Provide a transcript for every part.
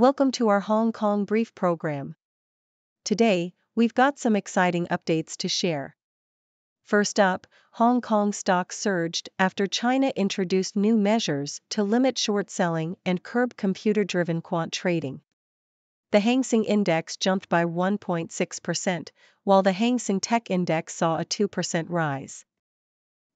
Welcome to our Hong Kong Brief program. Today, we've got some exciting updates to share. First up, Hong Kong stocks surged after China introduced new measures to limit short selling and curb computer-driven quant trading. The Hang Seng Index jumped by 1.6%, while the Hang Seng Tech Index saw a 2% rise.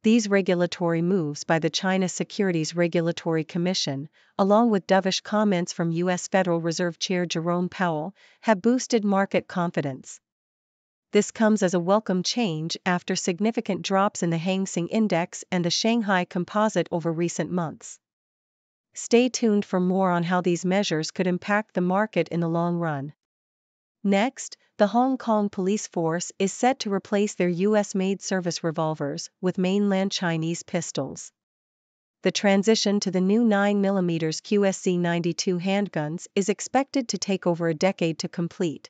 These regulatory moves by the China Securities Regulatory Commission, along with dovish comments from U.S. Federal Reserve Chair Jerome Powell, have boosted market confidence. This comes as a welcome change after significant drops in the Hang Seng Index and the Shanghai Composite over recent months. Stay tuned for more on how these measures could impact the market in the long run. Next, the Hong Kong police force is set to replace their US-made service revolvers with mainland Chinese pistols. The transition to the new 9mm QSC-92 handguns is expected to take over a decade to complete.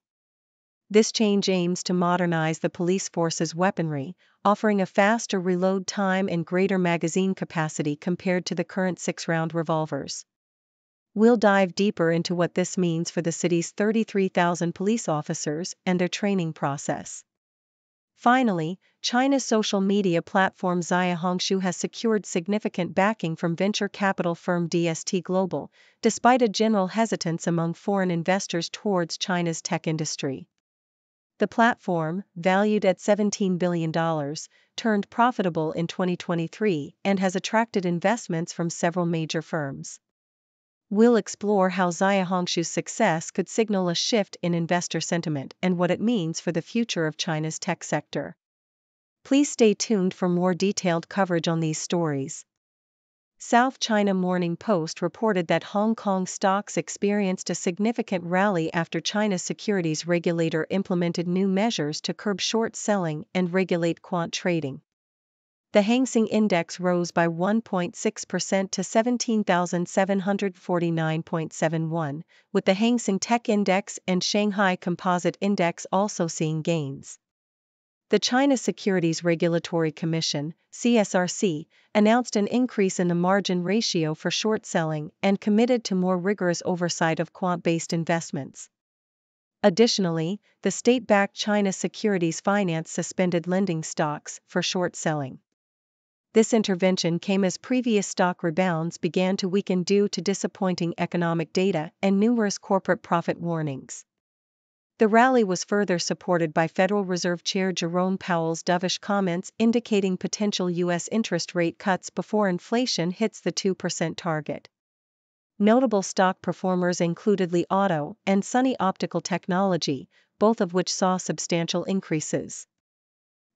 This change aims to modernize the police force's weaponry, offering a faster reload time and greater magazine capacity compared to the current 6-round revolvers. We'll dive deeper into what this means for the city's 33,000 police officers and their training process. Finally, China's social media platform Xiaohongshu has secured significant backing from venture capital firm DST Global, despite a general hesitance among foreign investors towards China's tech industry. The platform, valued at $17 billion, turned profitable in 2023 and has attracted investments from several major firms. We'll explore how Xiaohongshu's success could signal a shift in investor sentiment and what it means for the future of China's tech sector. Please stay tuned for more detailed coverage on these stories. South China Morning Post reported that Hong Kong stocks experienced a significant rally after China's securities regulator implemented new measures to curb short selling and regulate quant trading. The Hang Seng Index rose by 1.6% to 17,749.71, with the Hang Seng Tech Index and Shanghai Composite Index also seeing gains. The China Securities Regulatory Commission, CSRC, announced an increase in the margin ratio for short selling and committed to more rigorous oversight of quant-based investments. Additionally, the state-backed China Securities Finance suspended lending stocks for short selling. This intervention came as previous stock rebounds began to weaken due to disappointing economic data and numerous corporate profit warnings. The rally was further supported by Federal Reserve Chair Jerome Powell's dovish comments indicating potential U.S. interest rate cuts before inflation hits the 2% target. Notable stock performers included Li Auto and Sunny Optical Technology, both of which saw substantial increases.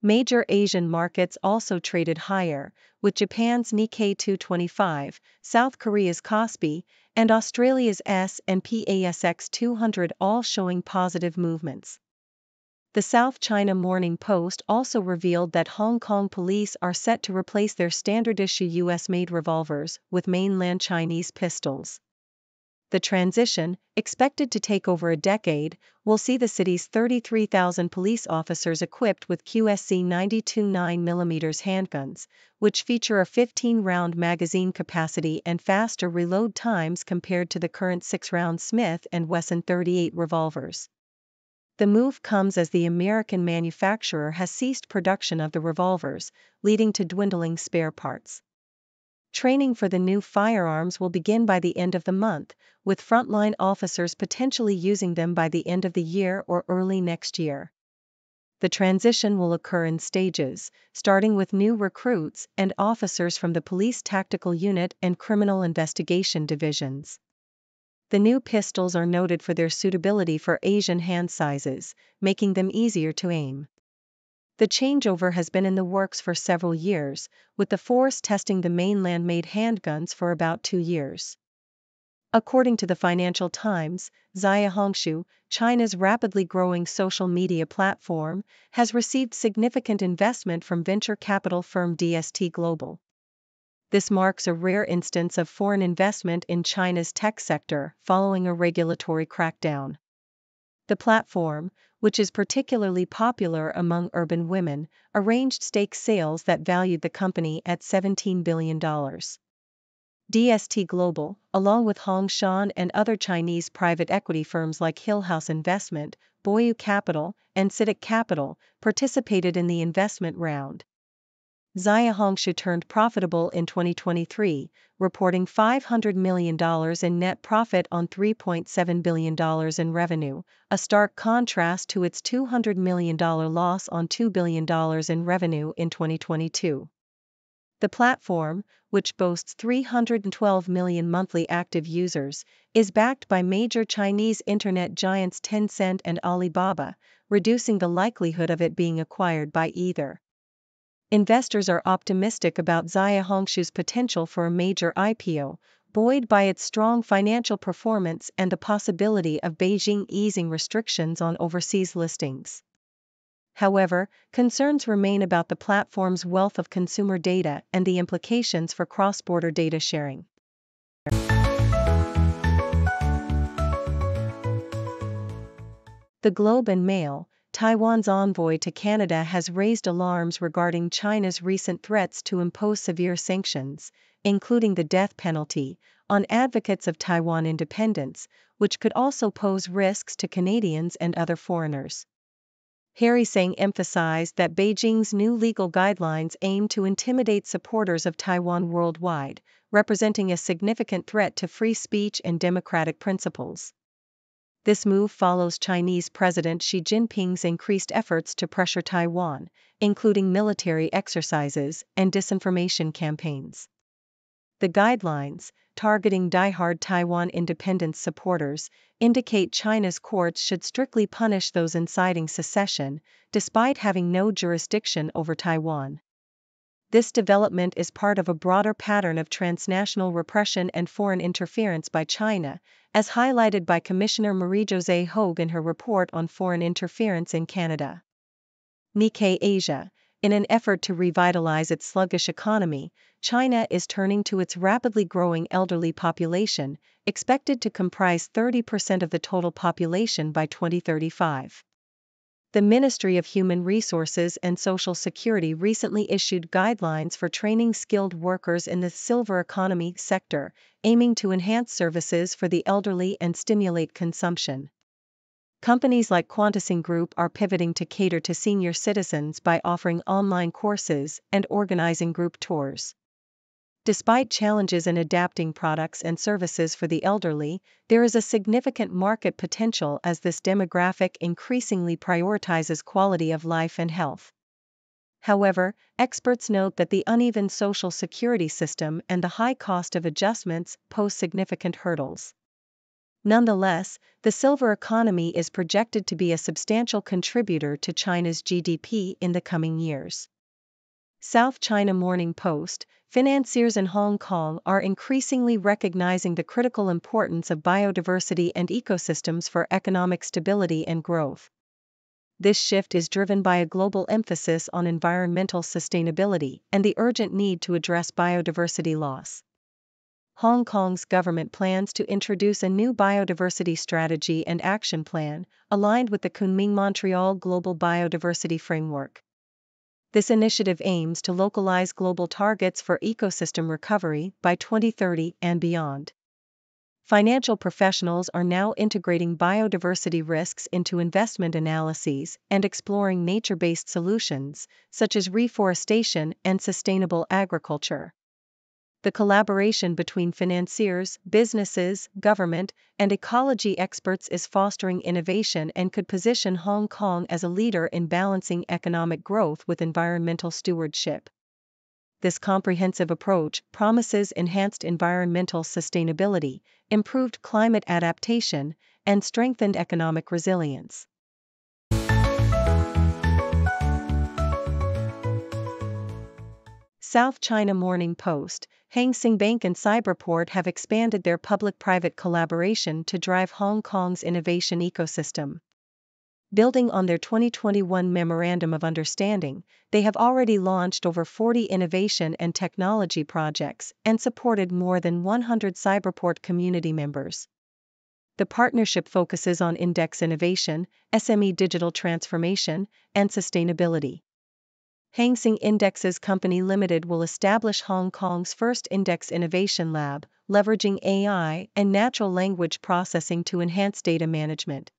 Major Asian markets also traded higher, with Japan's Nikkei 225, South Korea's Kospi, and Australia's S&P ASX 200 all showing positive movements. The South China Morning Post also revealed that Hong Kong police are set to replace their standard-issue US-made revolvers with mainland Chinese pistols. The transition, expected to take over a decade, will see the city's 33,000 police officers equipped with QSC 92 9mm handguns, which feature a 15-round magazine capacity and faster reload times compared to the current 6-round Smith & Wesson 38 revolvers. The move comes as the American manufacturer has ceased production of the revolvers, leading to dwindling spare parts. Training for the new firearms will begin by the end of the month, with frontline officers potentially using them by the end of the year or early next year. The transition will occur in stages, starting with new recruits and officers from the Police Tactical Unit and Criminal Investigation Divisions. The new pistols are noted for their suitability for Asian hand sizes, making them easier to aim. The changeover has been in the works for several years, with the force testing the mainland-made handguns for about 2 years. According to the Financial Times, Xiaohongshu, China's rapidly growing social media platform, has received significant investment from venture capital firm DST Global. This marks a rare instance of foreign investment in China's tech sector following a regulatory crackdown. The platform, which is particularly popular among urban women, arranged stake sales that valued the company at $17 billion. DST Global, along with Hongshan and other Chinese private equity firms like Hillhouse Investment, Boyu Capital, and CITIC Capital, participated in the investment round. Zaya Hongshu turned profitable in 2023, reporting $500 million in net profit on $3.7 billion in revenue, a stark contrast to its $200 million loss on $2 billion in revenue in 2022. The platform, which boasts 312 million monthly active users, is backed by major Chinese internet giants Tencent and Alibaba, reducing the likelihood of it being acquired by either. Investors are optimistic about Zaya Hongshu's potential for a major IPO, buoyed by its strong financial performance and the possibility of Beijing easing restrictions on overseas listings. However, concerns remain about the platform's wealth of consumer data and the implications for cross-border data sharing. The Globe and Mail, Taiwan's envoy to Canada has raised alarms regarding China's recent threats to impose severe sanctions, including the death penalty, on advocates of Taiwan independence, which could also pose risks to Canadians and other foreigners. Harry Tsang emphasized that Beijing's new legal guidelines aim to intimidate supporters of Taiwan worldwide, representing a significant threat to free speech and democratic principles. This move follows Chinese President Xi Jinping's increased efforts to pressure Taiwan, including military exercises and disinformation campaigns. The guidelines, targeting die-hard Taiwan independence supporters, indicate China's courts should strictly punish those inciting secession, despite having no jurisdiction over Taiwan. This development is part of a broader pattern of transnational repression and foreign interference by China, as highlighted by Commissioner Marie-José Hogue in her report on foreign interference in Canada. Nikkei Asia. In an effort to revitalize its sluggish economy, China is turning to its rapidly growing elderly population, expected to comprise 30% of the total population by 2035. The Ministry of Human Resources and Social Security recently issued guidelines for training skilled workers in the silver economy sector, aiming to enhance services for the elderly and stimulate consumption. Companies like Quantasing Group are pivoting to cater to senior citizens by offering online courses and organizing group tours. Despite challenges in adapting products and services for the elderly, there is a significant market potential as this demographic increasingly prioritizes quality of life and health. However, experts note that the uneven social security system and the high cost of adjustments pose significant hurdles. Nonetheless, the silver economy is projected to be a substantial contributor to China's GDP in the coming years. South China Morning Post. Financiers in Hong Kong are increasingly recognizing the critical importance of biodiversity and ecosystems for economic stability and growth. This shift is driven by a global emphasis on environmental sustainability and the urgent need to address biodiversity loss. Hong Kong's government plans to introduce a new biodiversity strategy and action plan, aligned with the Kunming-Montreal Global Biodiversity Framework. This initiative aims to localize global targets for ecosystem recovery by 2030 and beyond. Financial professionals are now integrating biodiversity risks into investment analyses and exploring nature-based solutions, such as reforestation and sustainable agriculture. The collaboration between financiers, businesses, government, and ecology experts is fostering innovation and could position Hong Kong as a leader in balancing economic growth with environmental stewardship. This comprehensive approach promises enhanced environmental sustainability, improved climate adaptation, and strengthened economic resilience. South China Morning Post. Hang Seng Bank and Cyberport have expanded their public-private collaboration to drive Hong Kong's innovation ecosystem. Building on their 2021 Memorandum of Understanding, they have already launched over 40 innovation and technology projects and supported more than 100 Cyberport community members. The partnership focuses on index innovation, SME digital transformation, and sustainability. Hang Seng Indexes Company Limited will establish Hong Kong's first index innovation lab, leveraging AI and natural language processing to enhance data management.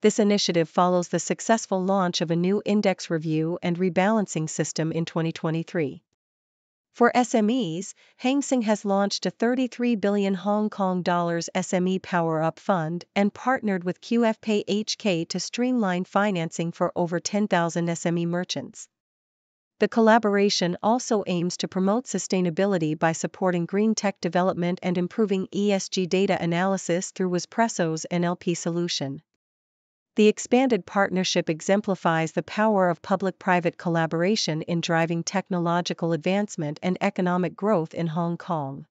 This initiative follows the successful launch of a new index review and rebalancing system in 2023. For SMEs, Hang Seng has launched a 33 billion Hong Kong dollars SME Power-Up Fund and partnered with QFPay HK to streamline financing for over 10,000 SME merchants. The collaboration also aims to promote sustainability by supporting green tech development and improving ESG data analysis through Espresso's NLP solution. The expanded partnership exemplifies the power of public-private collaboration in driving technological advancement and economic growth in Hong Kong.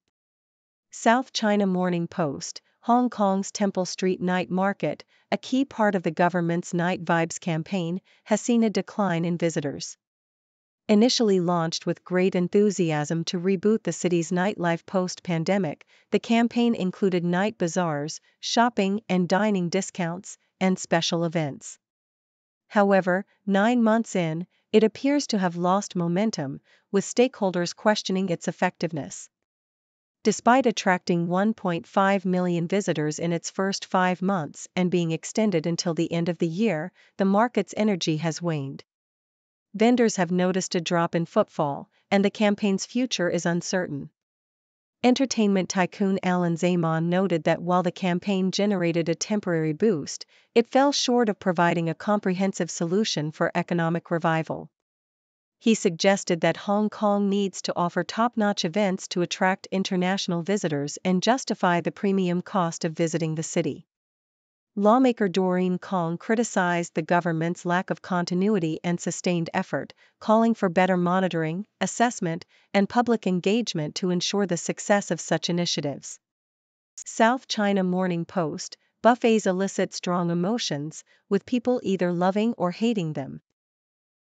South China Morning Post, Hong Kong's Temple Street Night Market, a key part of the government's Night Vibes campaign, has seen a decline in visitors. Initially launched with great enthusiasm to reboot the city's nightlife post-pandemic, the campaign included night bazaars, shopping and dining discounts, and special events. However, 9 months in, it appears to have lost momentum, with stakeholders questioning its effectiveness. Despite attracting 1.5 million visitors in its first 5 months and being extended until the end of the year, the market's energy has waned. Vendors have noticed a drop in footfall, and the campaign's future is uncertain. Entertainment tycoon Alan Zaman noted that while the campaign generated a temporary boost, it fell short of providing a comprehensive solution for economic revival. He suggested that Hong Kong needs to offer top-notch events to attract international visitors and justify the premium cost of visiting the city. Lawmaker Doreen Kong criticized the government's lack of continuity and sustained effort, calling for better monitoring, assessment, and public engagement to ensure the success of such initiatives. South China Morning Post, buffets elicit strong emotions, with people either loving or hating them.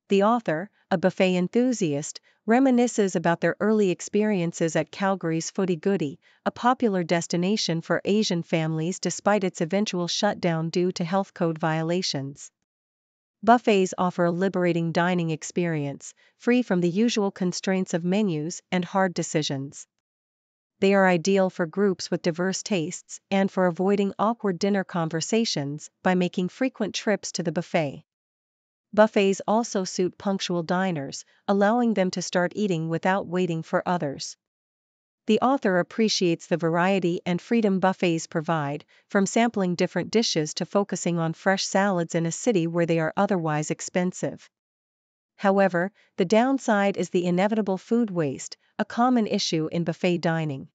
The author, a buffet enthusiast, reminisces about their early experiences at Calgary's Footy Goody, a popular destination for Asian families despite its eventual shutdown due to health code violations. Buffets offer a liberating dining experience, free from the usual constraints of menus and hard decisions. They are ideal for groups with diverse tastes and for avoiding awkward dinner conversations by making frequent trips to the buffet. Buffets also suit punctual diners, allowing them to start eating without waiting for others. The author appreciates the variety and freedom buffets provide, from sampling different dishes to focusing on fresh salads in a city where they are otherwise expensive. However, the downside is the inevitable food waste, a common issue in buffet dining.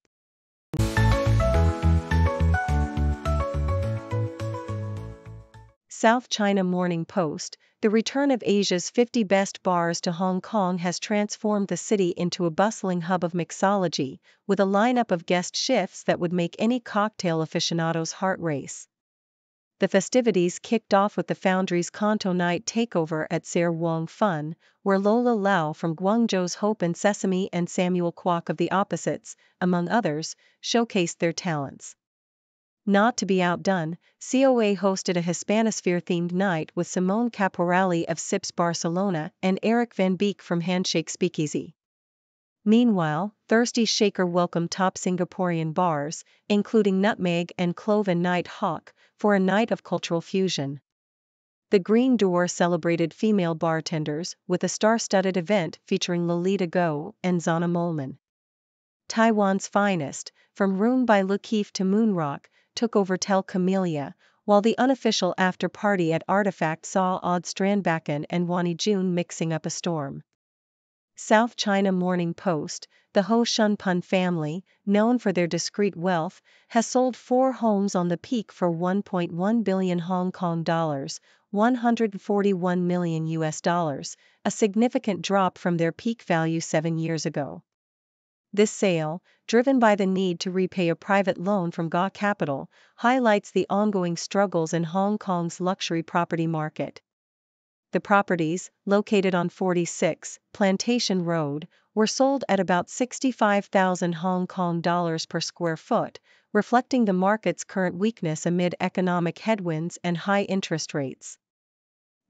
South China Morning Post, the return of Asia's 50 best bars to Hong Kong has transformed the city into a bustling hub of mixology, with a lineup of guest chefs that would make any cocktail aficionado's heart race. The festivities kicked off with the Foundry's Kanto Night takeover at Ser Wong Fun, where Lola Lau from Guangzhou's Hope and Sesame and Samuel Kwok of The Opposites, among others, showcased their talents. Not to be outdone, COA hosted a Hispanosphere-themed night with Simone Caporali of Sips Barcelona and Eric Van Beek from Handshake Speakeasy. Meanwhile, Thirsty Shaker welcomed top Singaporean bars, including Nutmeg and Clove and Night Hawk, for a night of cultural fusion. The Green Door celebrated female bartenders with a star-studded event featuring Lolita Go and Zana Molman. Taiwan's finest, from Room by Lukeef to Moonrock, took over Tel Camellia, while the unofficial after-party at Artifact saw Odd Strandbacken and Wani Jun mixing up a storm. South China Morning Post, the Ho Shun Pun family, known for their discreet wealth, has sold 4 homes on the peak for 1.1 billion Hong Kong dollars, 141 million US dollars, a significant drop from their peak value 7 years ago. This sale, driven by the need to repay a private loan from GA Capital, highlights the ongoing struggles in Hong Kong's luxury property market. The properties, located on 46 Plantation Road, were sold at about 65,000 Hong Kong dollars per square foot, reflecting the market's current weakness amid economic headwinds and high interest rates.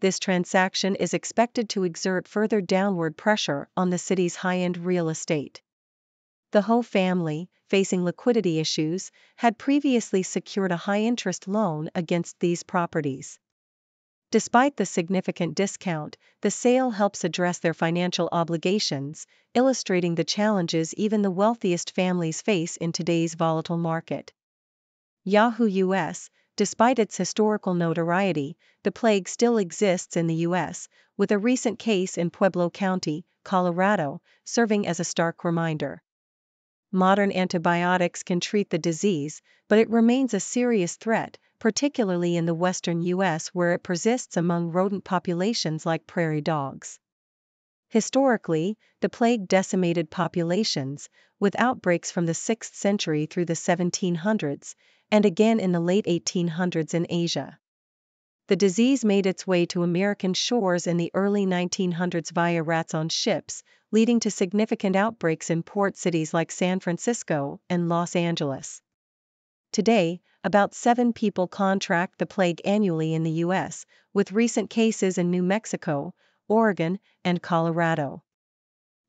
this transaction is expected to exert further downward pressure on the city's high-end real estate. The Ho family, facing liquidity issues, had previously secured a high-interest loan against these properties. Despite the significant discount, the sale helps address their financial obligations, illustrating the challenges even the wealthiest families face in today's volatile market. Yahoo US. Despite its historical notoriety, the plague still exists in the U.S., with a recent case in Pueblo County, Colorado, serving as a stark reminder. Modern antibiotics can treat the disease, but it remains a serious threat, particularly in the western U.S. where it persists among rodent populations like prairie dogs. Historically, the plague decimated populations, with outbreaks from the 6th century through the 1700s, and again in the late 1800s in Asia. The disease made its way to American shores in the early 1900s via rats on ships, leading to significant outbreaks in port cities like San Francisco and Los Angeles. Today, about 7 people contract the plague annually in the U.S., with recent cases in New Mexico, Oregon, and Colorado.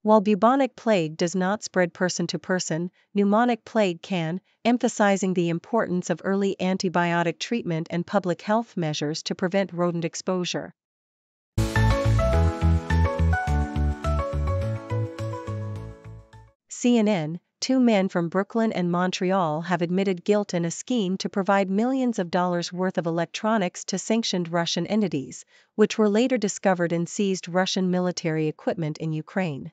While bubonic plague does not spread person to person, pneumonic plague can, emphasizing the importance of early antibiotic treatment and public health measures to prevent rodent exposure. CNN, 2 men from Brooklyn and Montreal have admitted guilt in a scheme to provide millions of dollars worth of electronics to sanctioned Russian entities, which were later discovered in seized Russian military equipment in Ukraine.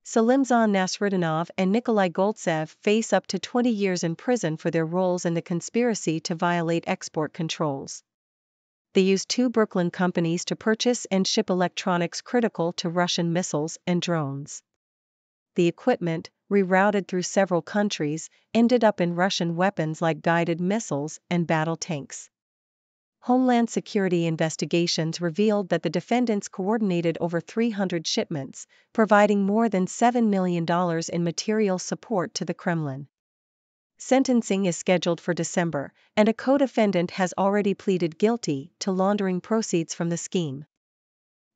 Salimzhan Nasrudinov and Nikolai Goltsev face up to 20 years in prison for their roles in the conspiracy to violate export controls. They used 2 Brooklyn companies to purchase and ship electronics critical to Russian missiles and drones. The equipment, rerouted through several countries, ended up in Russian weapons like guided missiles and battle tanks. Homeland Security investigations revealed that the defendants coordinated over 300 shipments, providing more than $7 million in material support to the Kremlin. Sentencing is scheduled for December, and a co-defendant has already pleaded guilty to laundering proceeds from the scheme.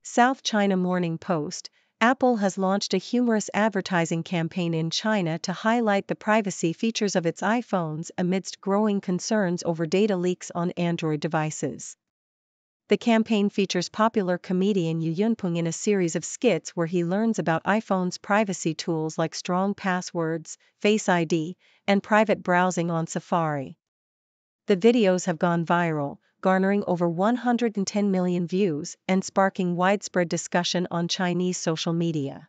South China Morning Post. Apple has launched a humorous advertising campaign in China to highlight the privacy features of its iPhones amidst growing concerns over data leaks on Android devices. The campaign features popular comedian Yu Yunpeng in a series of skits where he learns about iPhone's privacy tools like strong passwords, Face ID, and private browsing on Safari. The videos have gone viral, garnering over 110 million views and sparking widespread discussion on Chinese social media.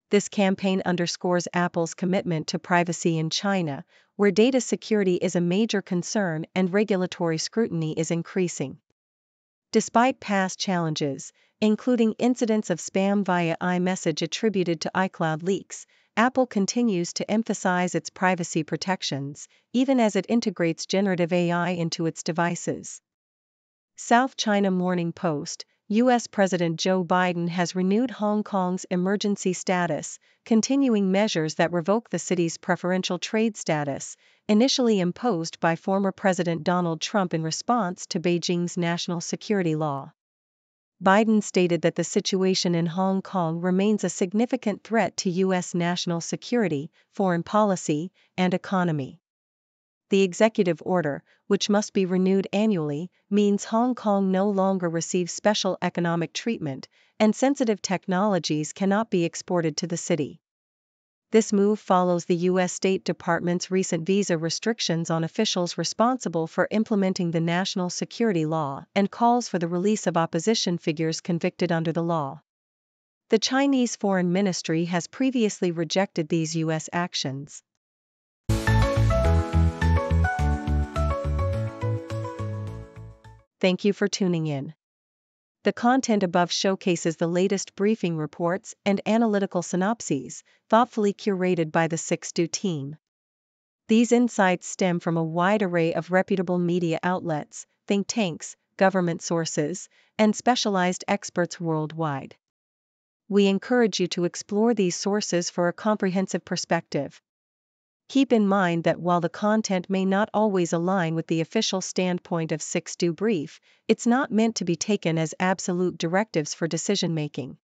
This campaign underscores Apple's commitment to privacy in China, where data security is a major concern and regulatory scrutiny is increasing. Despite past challenges, including incidents of spam via iMessage attributed to iCloud leaks, Apple continues to emphasize its privacy protections, even as it integrates generative AI into its devices. South China Morning Post. U.S. President Joe Biden has renewed Hong Kong's emergency status, continuing measures that revoke the city's preferential trade status, initially imposed by former President Donald Trump in response to Beijing's national security law. Biden stated that the situation in Hong Kong remains a significant threat to U.S. national security, foreign policy, and economy. The executive order, which must be renewed annually, means Hong Kong no longer receives special economic treatment, and sensitive technologies cannot be exported to the city. This move follows the U.S. State Department's recent visa restrictions on officials responsible for implementing the national security law and calls for the release of opposition figures convicted under the law. The Chinese Foreign Ministry has previously rejected these U.S. actions. Thank you for tuning in. The content above showcases the latest briefing reports and analytical synopses, thoughtfully curated by the 6Do team. These insights stem from a wide array of reputable media outlets, think tanks, government sources, and specialized experts worldwide. We encourage you to explore these sources for a comprehensive perspective. Keep in mind that while the content may not always align with the official standpoint of 6Do Brief, it's not meant to be taken as absolute directives for decision-making.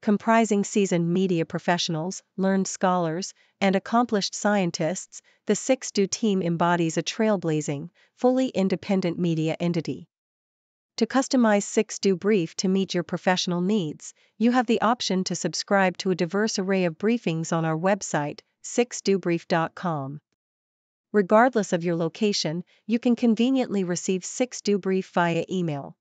Comprising seasoned media professionals, learned scholars, and accomplished scientists, the 6Do team embodies a trailblazing, fully independent media entity. To customize 6Do Brief to meet your professional needs, you have the option to subscribe to a diverse array of briefings on our website, 6dobrief.com. Regardless of your location, you can conveniently receive 6Do Brief via email.